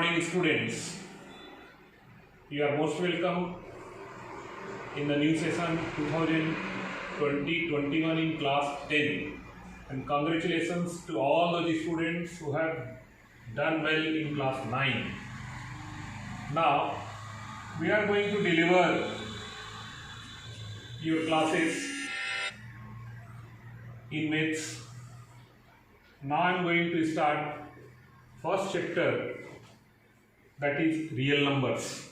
morning, students. You are most welcome in the new session 2020-21 in class 10, and congratulations to all those students who have done well in class 9. Now we are going to deliver your classes in maths. Now I am going to start first chapter, that is real numbers.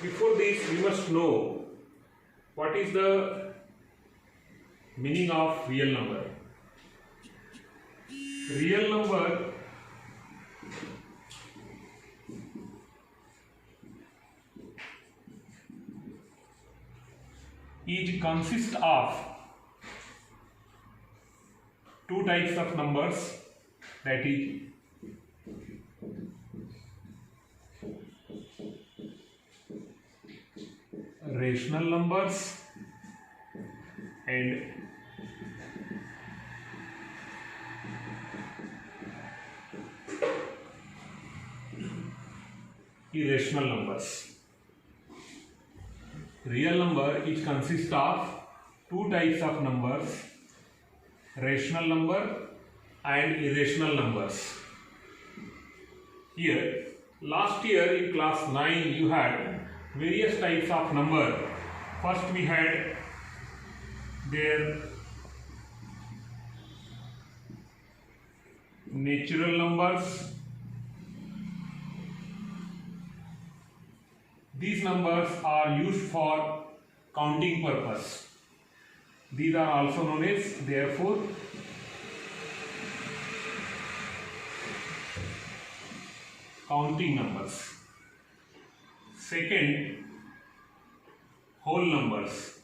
Before this, we must know what is the meaning of real number. Real number consists of two types of numbers, that is rational numbers and irrational numbers. Real number consists of two types of numbers, rational number and irrational numbers. Here, last year in class 9 you had various types of number. First we had their natural numbers. These numbers are used for counting purpose. These are also known as, therefore, counting numbers. Second, whole numbers.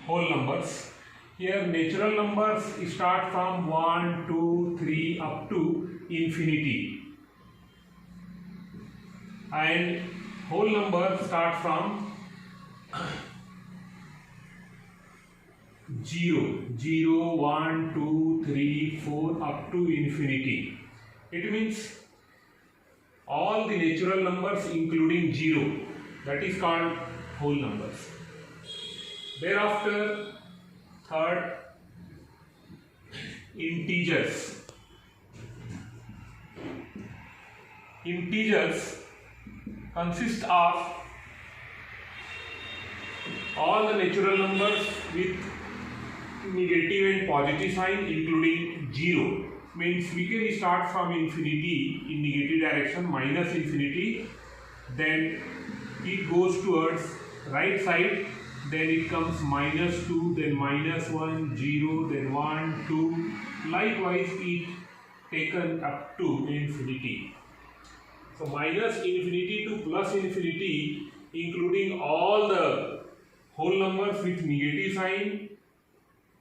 Whole numbers. Here natural numbers start from 1, 2, 3 up to infinity, and whole numbers start from 0, 0, 1, 2, 3, 4 up to infinity. It means all the natural numbers including 0, that is called whole numbers. Thereafter, third, integers. Integers consist of all the natural numbers with negative and positive sign including 0. Means we can start from infinity in negative direction, minus infinity, then it goes towards right side, then it comes minus 2, then minus 1, 0, then 1, 2, likewise it taken up to infinity. So minus infinity to plus infinity, including all the whole numbers with negative sign,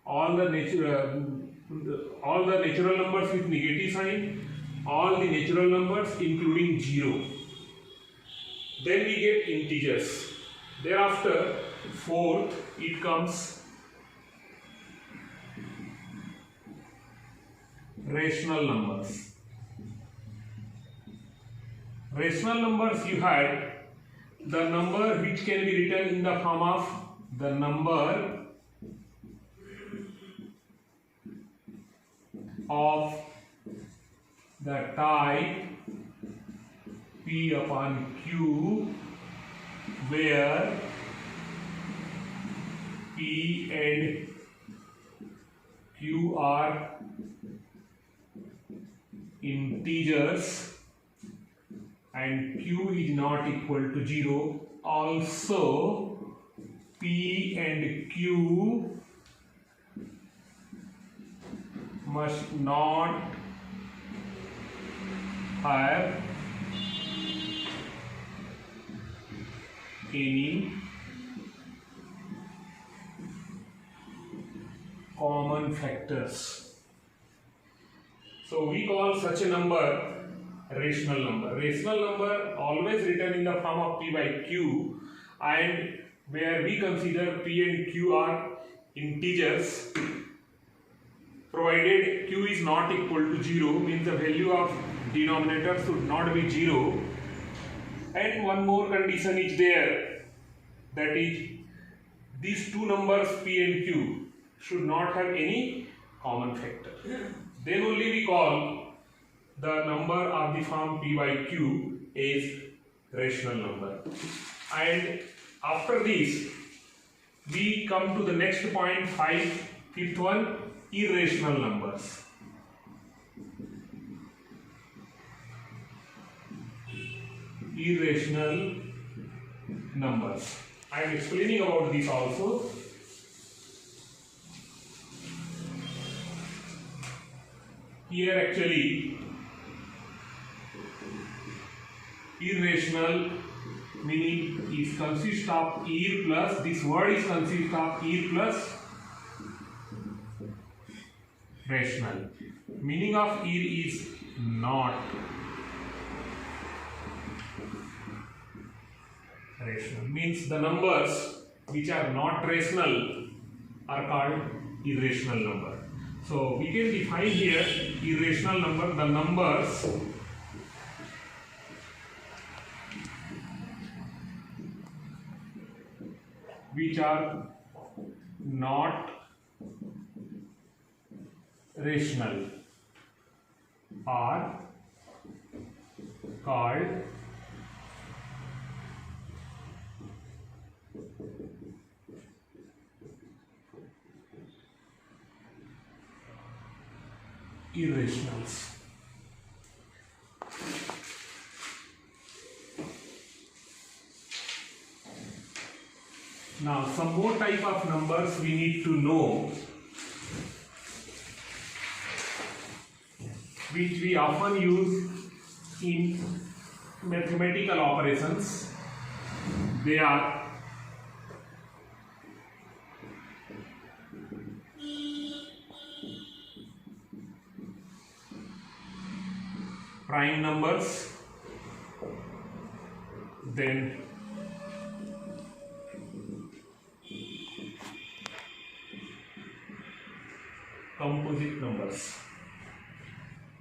all the natural numbers with negative sign, all the natural numbers including 0. Then we get integers. Thereafter, fourth, it comes rational numbers. Rational numbers, you had the number which can be written in the form of the number of the type P upon Q, where P and Q are integers and Q is not equal to 0. Also, P and Q must not have any common factors. So we call such a number rational number. Rational number always written in the form of P by Q, and where we consider P and Q are integers provided q is not equal to 0, means the value of denominator should not be 0. And one more condition is there, that is these two numbers p and q should not have any common factor. Then only we call the number of the form p by q is rational number. And after this we come to the next point, fifth one, irrational numbers. Irrational numbers. I am explaining about this also. Here actually irrational meaning is consist of ir plus, this word is consist of ir plus rational. Meaning of ir is not rational, means the numbers which are not rational are called irrational number. So we can define here irrational number, the numbers which are not rational are called irrationals. Now some more type of numbers we need to know, which we often use in mathematical operations. They are prime numbers, then composite numbers.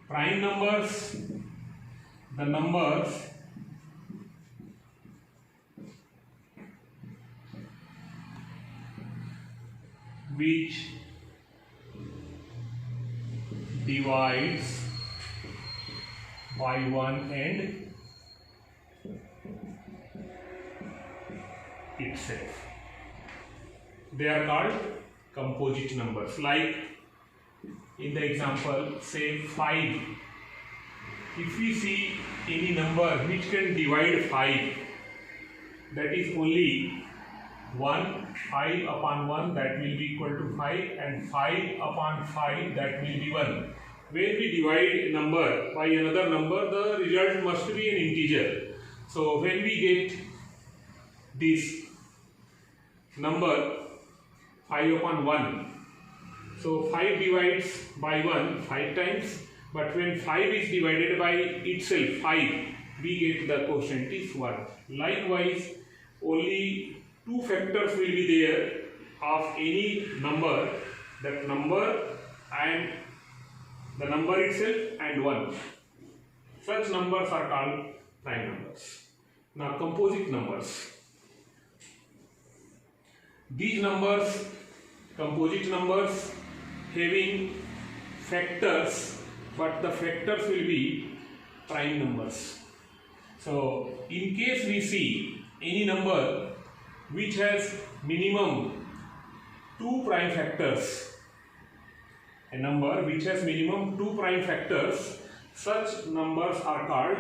Prime numbers, the numbers which divides by 1 and itself. They are called composite numbers. Like in the example, say 5. If we see any number which can divide 5, that is only 1, 5 upon 1, that will be equal to 5, and 5 upon 5, that will be 1. When we divide a number by another number, the result must be an integer. So when we get this number 5 upon 1, so 5 divides by 1 5 times, but when 5 is divided by itself 5, we get the quotient is 1. Likewise, only two factors will be there of any number, that number and the number itself and 1. Such numbers are called prime numbers. Now composite numbers. These numbers, composite numbers, having factors, but the factors will be prime numbers. So in case we see any number which has minimum 2 prime factors, a number which has minimum 2 prime factors, such numbers are called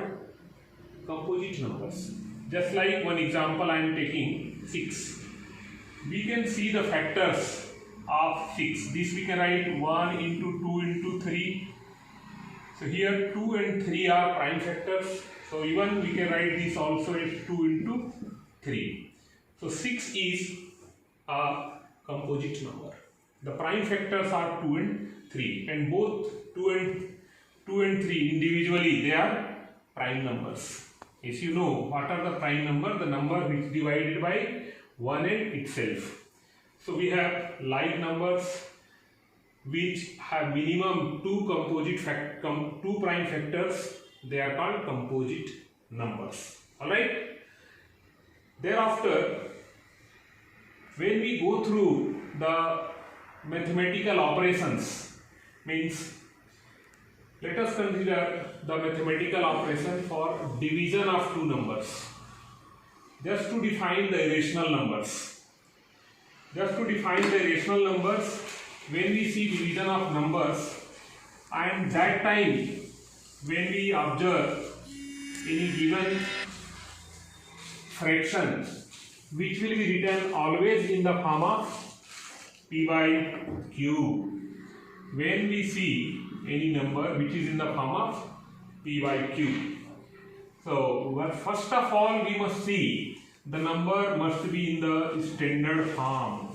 composite numbers. Just like one example I am taking, 6. We can see the factors of 6. This we can write 1 into 2 into 3. So here 2 and 3 are prime factors. So even we can write this also as 2 into 3. So 6 is a composite number. The prime factors are 2 and 3, and both 2 and 3 individually they are prime numbers. As you know, what are the prime number? The number which is divided by 1 and itself. So we have like numbers, which have minimum two prime factors, they are called composite numbers. Alright. Thereafter, when we go through the mathematical operations, means let us consider the mathematical operation for division of two numbers. Just to define the irrational numbers. When we see division of numbers, and that time when we observe any given fraction which will be written always in the form of p by q. When we see any number which is in the form of p by q, so first of all we must see the number must be in the standard form.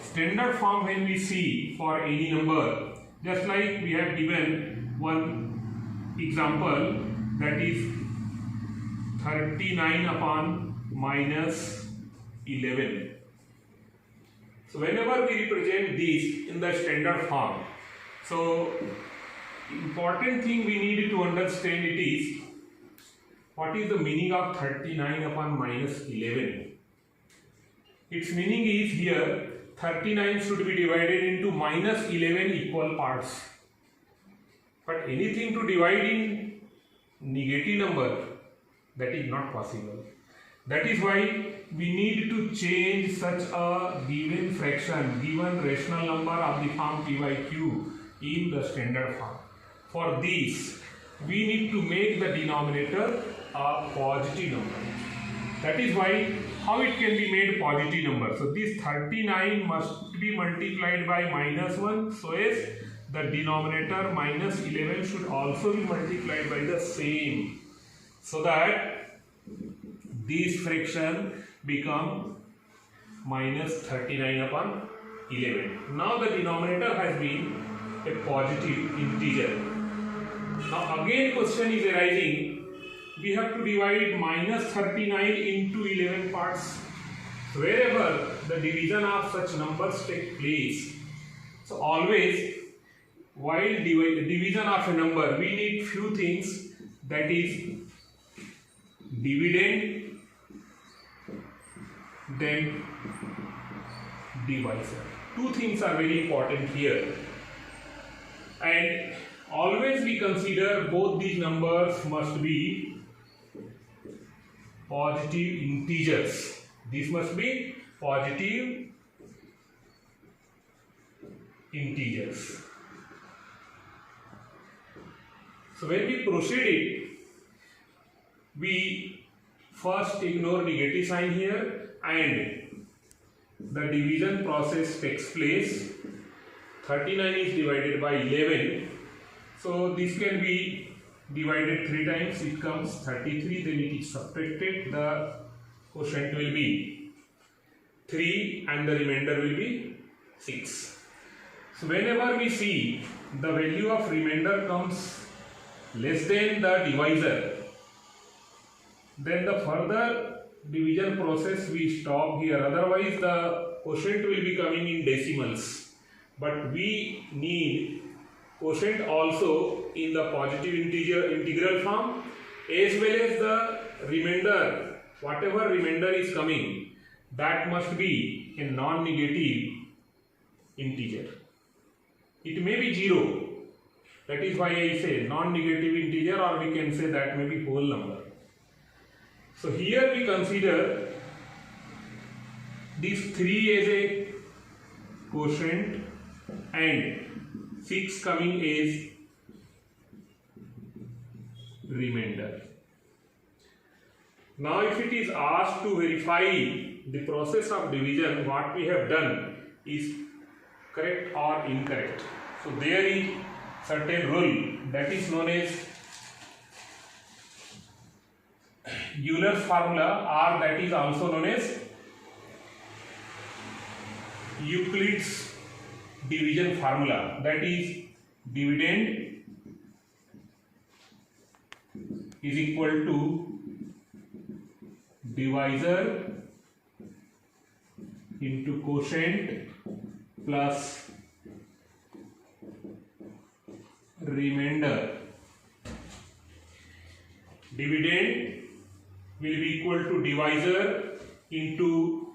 Standard form when we see for any number, just like we have given one example, that is 39 upon minus 11. So whenever we represent this in the standard form, so important thing we need to understand it is what is the meaning of 39 upon minus 11. Its meaning is here 39 should be divided into minus 11 equal parts. But anything to divide in negative number, that is not possible. That is why we need to change such a given fraction, given rational number of the form p by q in the standard form. For this, we need to make the denominator a positive number. That is why how it can be made positive number. So this 39 must be multiplied by minus 1, so as the denominator minus 11 should also be multiplied by the same, so that this fraction become minus 39 upon 11. Now the denominator has been a positive integer. Now again question is arising, we have to divide minus 39 into 11 parts. So wherever the division of such numbers take place, so always while division of a number, we need few things, that is dividend, then divisor. Two things are very important here, and always we consider both these numbers must be positive integers. This must be positive integers. So when we proceed it, we first ignore negative sign here and the division process takes place. 39 is divided by 11. So this can be divided 3 times, it comes 33, then it is subtracted, the quotient will be 3 and the remainder will be 6. So whenever we see the value of remainder comes less than the divisor, then the further division process we stop here, otherwise the quotient will be coming in decimals. But we need quotient also in the positive integral form, as well as the remainder, whatever remainder is coming, that must be a non-negative integer. It may be 0, that is why I say non-negative integer, or we can say that may be whole number. So here we consider these 3 as a quotient and 6 coming as remainder. Now if it is asked to verify the process of division, what we have done is correct or incorrect. So there is certain rule that is known as Euler's formula, or that is also known as Euclid's division formula, that is dividend is equal to divisor into quotient plus remainder. Dividend will be equal to divisor into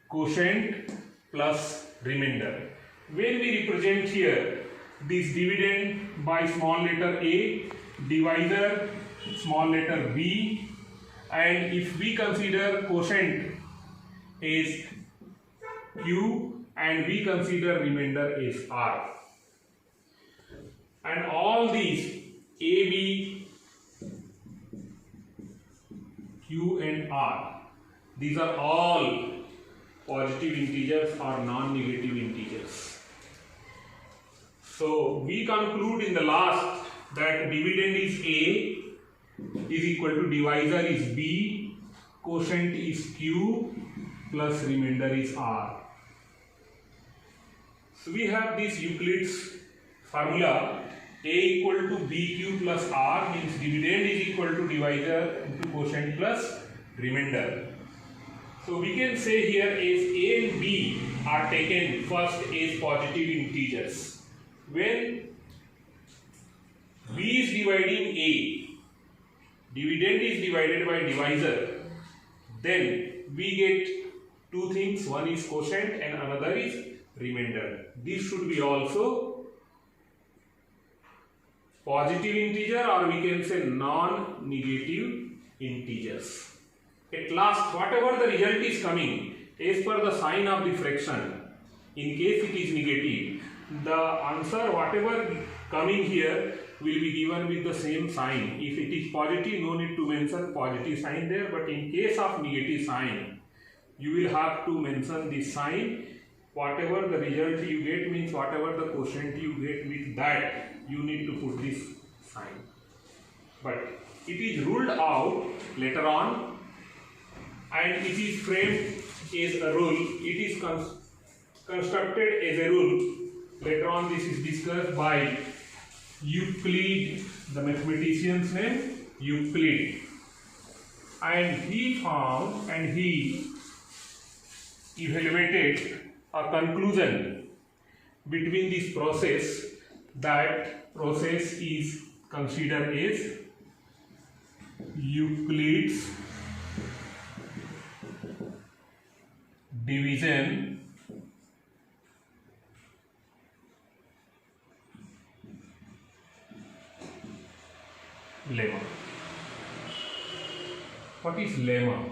quotient plus remainder. When we represent here this dividend by small letter a, divisor small letter b, and if we consider quotient as q and we consider remainder as r, and all these a, b, q and r, these are all positive integers or non-negative integers. So we conclude in the last that dividend is a is equal to divisor is b, quotient is q, plus remainder is r. So we have this Euclid's formula, a equal to bq plus r, means dividend is equal to divisor into quotient plus remainder. So we can say here as a and b are taken first as positive integers. When b is dividing a, dividend is divided by divisor, then we get two things, one is quotient and another is remainder. This should be also positive integer, or we can say non-negative integers. At last, whatever the result is coming as per the sign of the fraction, in case it is negative, the answer whatever coming here will be given with the same sign. If it is positive, no need to mention positive sign there, but in case of negative sign, you will have to mention this sign. Whatever the result you get, means whatever the quotient you get, with that you need to put this sign. But it is ruled out later on, and it is framed as a rule. It is constructed as a rule. Later on this is discussed by Euclid, the mathematician's name Euclid, and he found and he evaluated a conclusion between this process. That process is considered as Euclid's division lemma. What is lemma?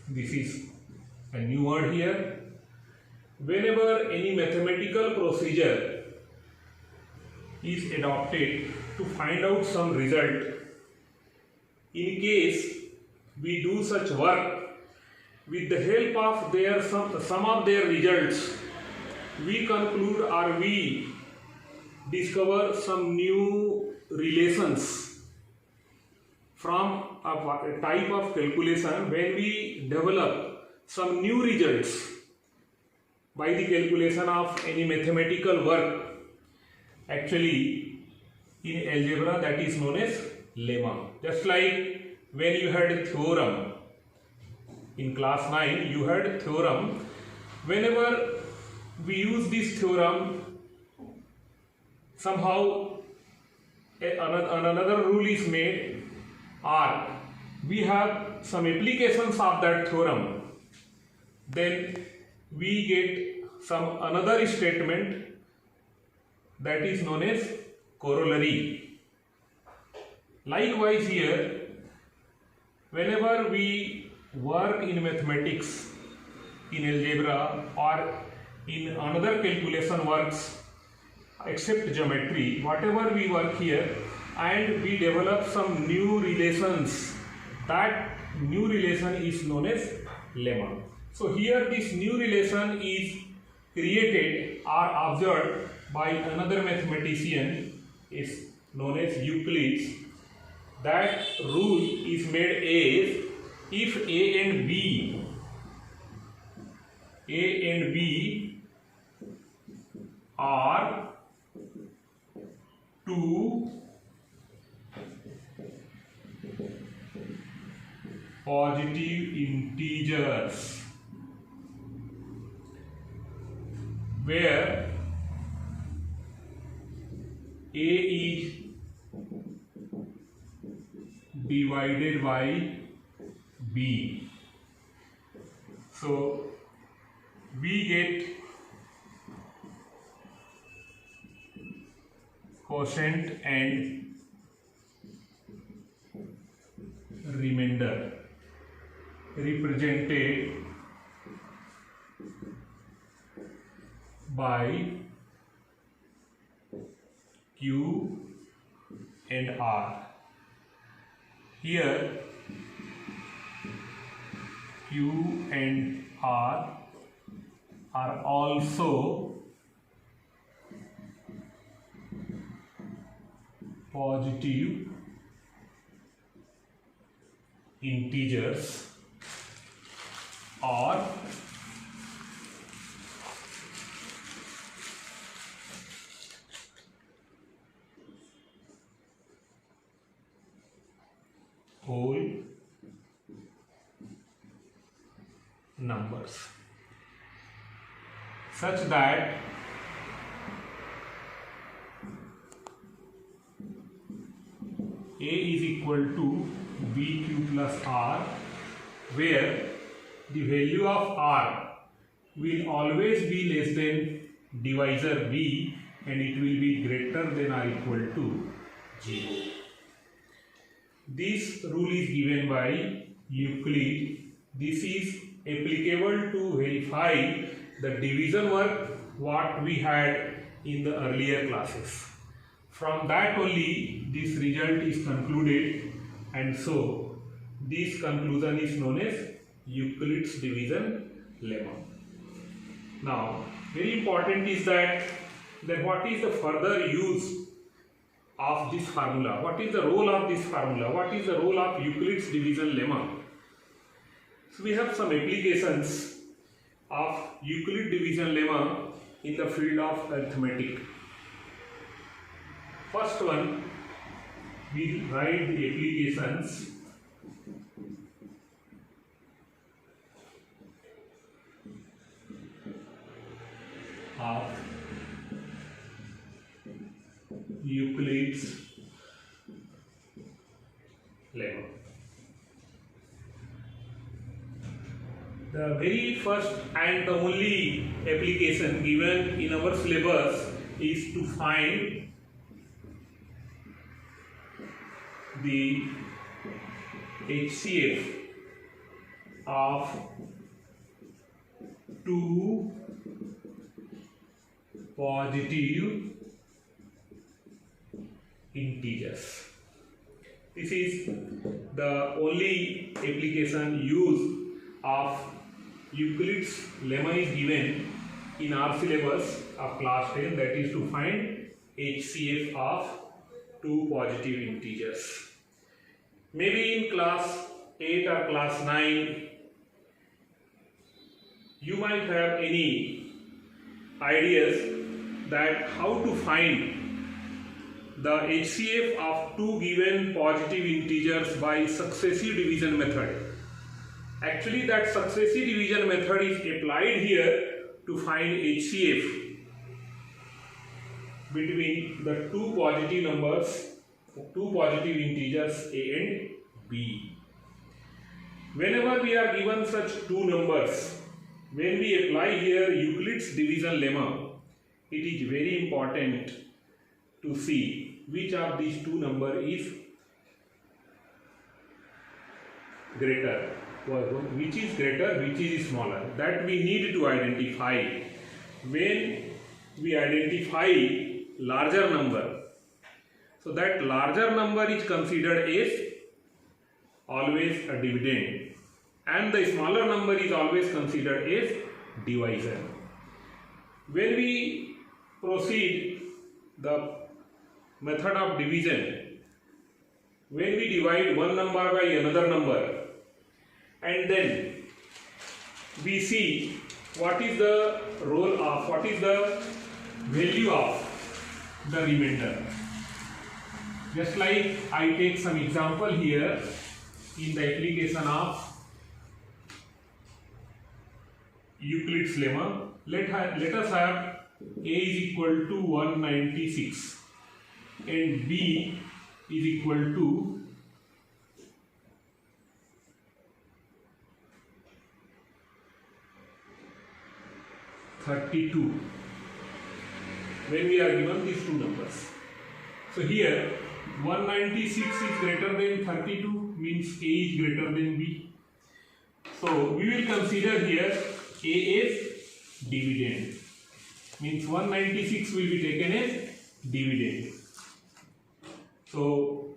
This is a new word here. Whenever any mathematical procedure is adopted to find out some result, in case we do such work, with the help of their some of their results, we conclude or we discover some new relations from a type of calculation. When we develop some new results by the calculation of any mathematical work, actually in algebra that is known as lemma. Just like when you had theorem in class 9, you had theorem. Whenever we use this theorem, somehow another rule is made, or we have some applications of that theorem, then we get some another statement that is known as corollary. Likewise here, whenever we work in mathematics, in algebra or in another calculation works except geometry, whatever we work here and we develop some new relations, that new relation is known as lemma. So here this new relation is created or observed by another mathematician, is known as Euclid. That rule is made as if A and B are two positive integers, where A is divided by B. So we get quotient and remainder represented by Q and R. Here Q and R are also positive integers or whole numbers, such that A is equal to BQ plus R, where the value of R will always be less than divisor B and it will be greater than or equal to 0. This rule is given by Euclid. This is applicable to verify the division work what we had in the earlier classes. From that only this result is concluded, and so this conclusion is known as Euclid's division lemma. Now, very important is that what is the further use of this formula? What is the role of this formula? What is the role of Euclid's division lemma? So we have some applications of Euclid division lemma in the field of arithmetic. First one, we write the applications of Euclid's lemma. The very first and the only application given in our syllabus is to find the HCF of two positive integers. This is the only application use of Euclid's lemma is given in our syllabus of class 10, that is to find HCF of two positive integers. Maybe in class 8 or class 9 you might have any ideas that how to find the HCF of two given positive integers by successive division method. Actually, that successive division method is applied here to find HCF between the two positive numbers, two positive integers A and B. Whenever we are given such two numbers, when we apply here Euclid's division lemma, it is very important to see which of these two numbers is greater, which is greater, which is smaller. That we need to identify. When we identify larger number, so that larger number is considered as always a dividend, and the smaller number is always considered as divisor. When we proceed the method of division, when we divide one number by another number and then we see what is the role of, what is the value of the remainder. Just like I take some example here in the application of Euclid's lemma. Let us have A is equal to 196 and B is equal to 32 when we are given these two numbers. So here 196 is greater than 32 means A is greater than B. So we will consider here A as dividend, means 196 will be taken as dividend. So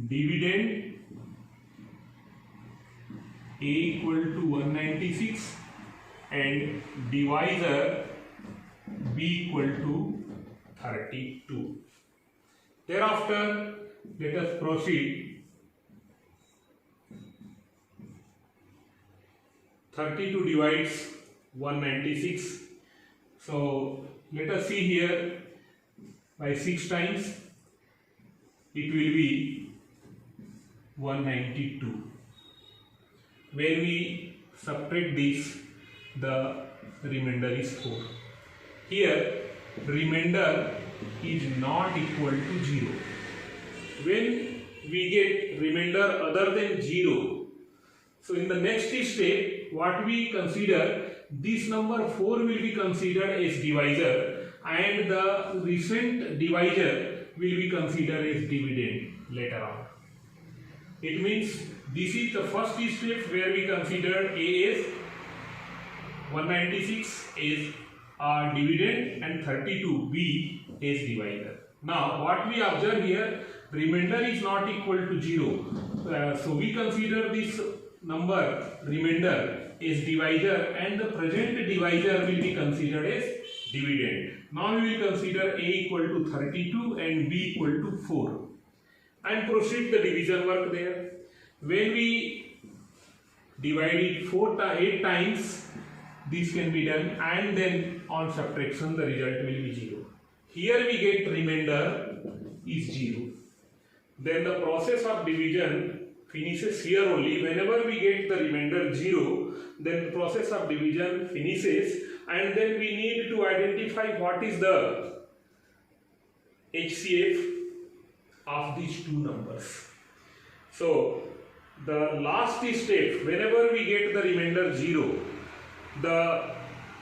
dividend A equal to 196 and divisor B equal to 32. Thereafter, let us proceed. 32 divides 196. So let us see here, by 6 times it will be 192. When we subtract this, the remainder is 4. Here remainder is not equal to 0. When we get remainder other than 0, so in the next step what we consider, this number 4 will be considered as divisor and the recent divisor will be considered as dividend later on. It means this is the first step where we consider A as 196 as our dividend and 32B as divisor. Now what we observe here, remainder is not equal to 0. So we consider this number remainder as divisor and the present divisor will be considered as dividend. Now we will consider A equal to 32 and B equal to 4 and proceed the division work there. When we divide it 8 times, this can be done and then on subtraction the result will be 0. Here we get remainder is 0. Then the process of division finishes here only. Whenever we get the remainder 0, then the process of division finishes and then we need to identify what is the HCF of these two numbers. So the last step, whenever we get the remainder 0, the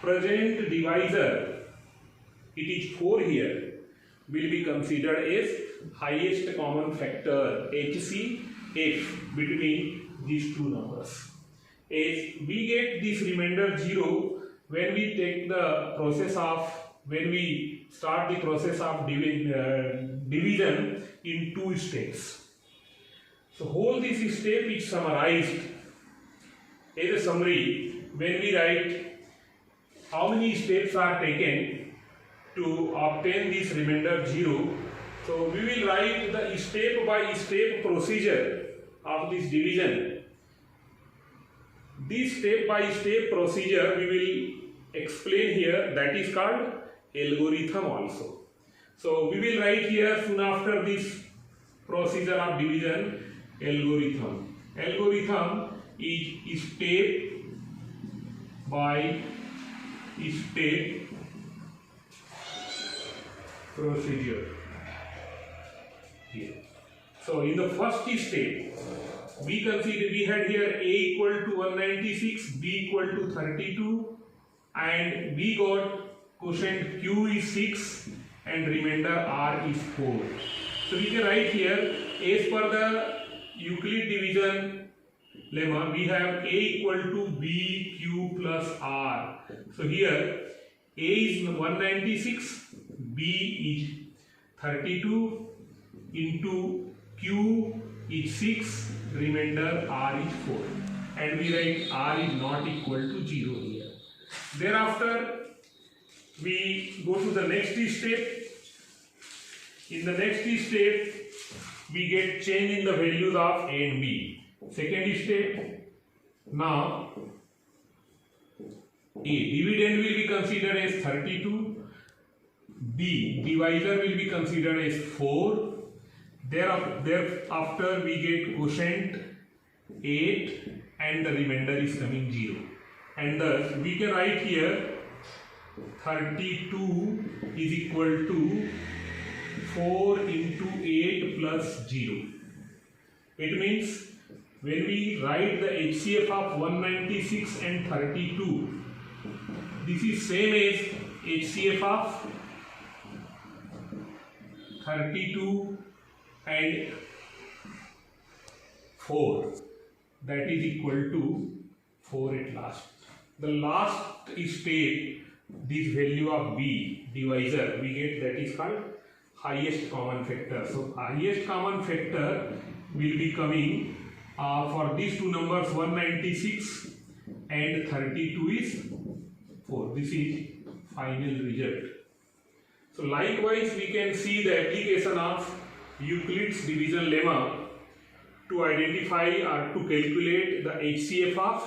present divisor, it is 4 here, will be considered as highest common factor HCF between these two numbers. As we get this remainder 0 when we take the process of, when we start the process of division in 2 steps. So whole this step is summarized as a summary when we write how many steps are taken to obtain this remainder 0. So we will write the step by step procedure of this division. This step by step procedure we will explain here, that is called algorithm also. So we will write here soon after this procedure of division algorithm. Algorithm is step by step procedure here. So in the first step we consider, we had here A equal to 196, B equal to 32 and we got quotient Q is 6 and remainder R is 4. So we can write here, as per the Euclid division lemma, we have A equal to B Q plus R. So here A is 196, B is 32 into Q is 6, remainder R is 4 and we write R is not equal to 0 here. Thereafter we go to the next step. In the next step we get change in the values of A and B. Second step, now A dividend will be considered as 32, B divisor will be considered as 4. Thereafter we get quotient 8 and the remainder is coming 0. And thus we can write here 32 is equal to 4 into 8 plus 0. It means when we write the HCF of 196 and 32, this is same as HCF of 32 and 4, that is equal to 4 at last. The last step, this value of B divisor we get, that is called highest common factor. So highest common factor will be coming for these two numbers, 196 and 32 is 4. This is final result. So likewise we can see the application of Euclid's division lemma to identify or to calculate the HCF of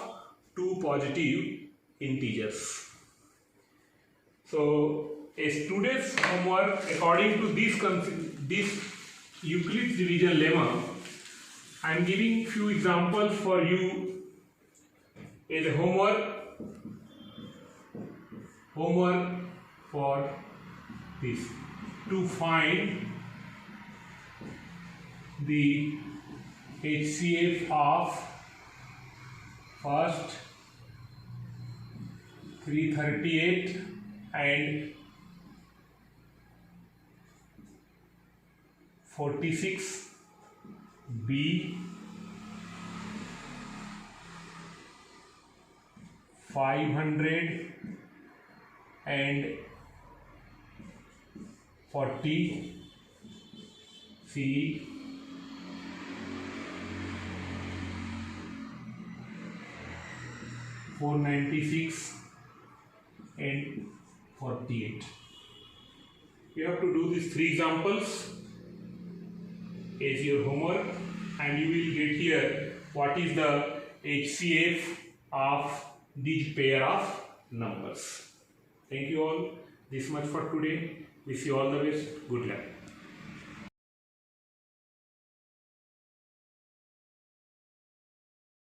two positive integers. So a student's homework, according to this Euclid's division lemma, I am giving few examples for you as a homework for this, to find the HCF of first 338 and 46, B 500 and 40, C 496 and 48. You have to do these three examples as your homework, and you will get here what is the HCF of these pair of numbers. Thank you all. This much for today. Wish you all the best. Good luck.